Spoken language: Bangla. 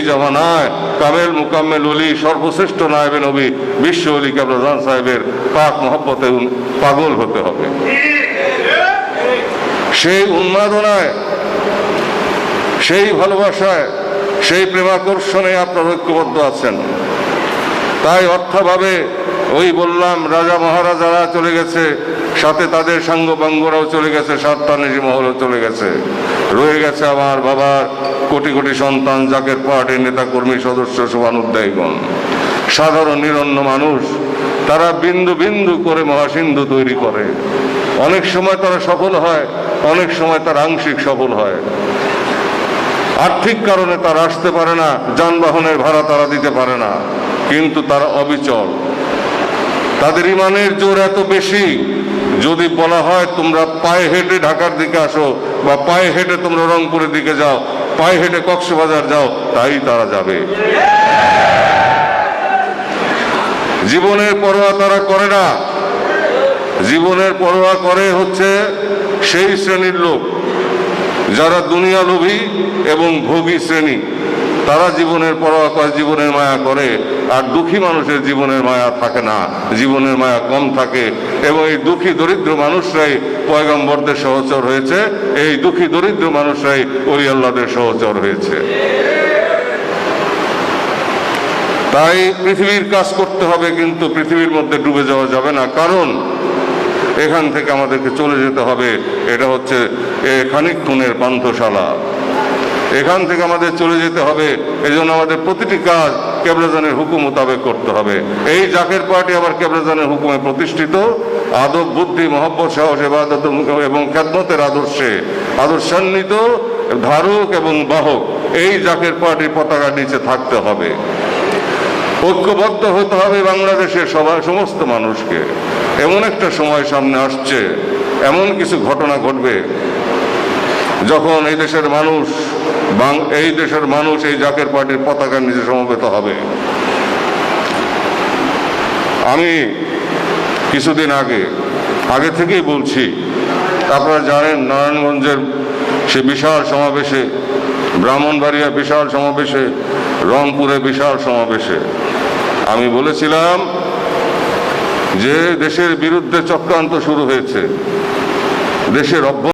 জামানায় কামেল মুকাম্মেল ওলি সর্বশ্রেষ্ঠ নায়েবে নবী বিশ্ব ওলি কেবলা সাহেবের পাক মহব্বতে পাগল হতে হবে। সেই উন্মাদনায়, সেই ভালোবাসায়, সেই প্রেমাকর্ষণে আপনারা ঐক্যবদ্ধ আছেন। তাই অর্থাভাবে ওই বললাম রাজা মহারাজারা চলে গেছে, সাথে তাদের সাঙ্গপাঙ্গরাও চলে গেছে, স্বার্থান্বেষী মহলও চলে গেছে। রয়ে গেছে আমার বাবার কোটি কোটি সন্তান, জাকের পার্টির নেতা কর্মী সদস্য শুভানুধ্যায়ীগণ, সাধারণ নিরন্ন মানুষ। তারা বিন্দু বিন্দু করে মহাসিন্ধু তৈরি করে। অনেক সময় তারা সফল হয়, অনেক সময় তারা আংশিক সফল হয়। আর্থিক কারণে তারা আসতে পারে না, যানবাহনের ভাড়া তারা দিতে পারে না, কিন্তু তারা অবিচল। তাদের ইমানের জোর এত বেশি, যদি বলা হয় তোমরা পায়ে হেঁটে ঢাকার দিকে আসো বা পায়ে হেঁটে তোমরা রংপুরের দিকে যাও, পায়ে হেঁটে কক্সবাজার যাও, তাই তারা যাবে। জীবনের পরোয়া তারা করে না। জীবনের পরোয়া করে হচ্ছে সেই শ্রেণীর লোক যারা দুনিয়া লোভী এবং ভোগী শ্রেণী। তারা জীবনের পরোয়া করে, জীবনের মায়া করে। আর দুঃখী মানুষের জীবনের মায়া থাকে না, জীবনের মায়া কম থাকে। এবং এই দুঃখী দরিদ্র মানুষরাই পয়গম্বরদের সহচর হয়েছে, এই দুঃখী দরিদ্র মানুষরাই ওলি আল্লাহদের সহচর হয়েছে। তাই পৃথিবীর কাজ করতে হবে, কিন্তু পৃথিবীর মধ্যে ডুবে যাওয়া যাবে না। কারণ এখান থেকে আমাদেরকে চলে যেতে হবে। এটা হচ্ছে খানিকক্ষণের পান্থশালা। এখান থেকে আমাদের চলে যেতে হবে। এজন্য আমাদের প্রতিটি কাজ কেবলাজানের হুকুম মোতাবেক করতে হবে। এই জাকের পার্টি আবার কেবলাজানের হুকুমে প্রতিষ্ঠিত। আদব, বুদ্ধি, মহব্বত, সাহস, ইবাদত এবং খেদমতের আদর্শান্বিত ধারক এবং বাহক এই জাকের পার্টির পতাকার নিচে থাকতে হবে। ঐক্যবদ্ধ হতে হবে বাংলাদেশের সমস্ত মানুষকে। এমন একটা সময় সামনে আসছে, এমন কিছু ঘটনা ঘটবে যখন এই দেশের মানুষ এই জাকের পার্টির পতাকার নিচে সমবেত হবে। আমি কিছুদিন আগে থেকেই বলছি, আপনারা জানেন নারায়ণগঞ্জের সে বিশাল সমাবেশে, ব্রাহ্মণবাড়িয়া বিশাল সমাবেশে, রংপুরে বিশাল সমাবেশে আমি বলেছিলাম যে দেশের বিরুদ্ধে চক্রান্ত শুরু হয়েছে। দেশের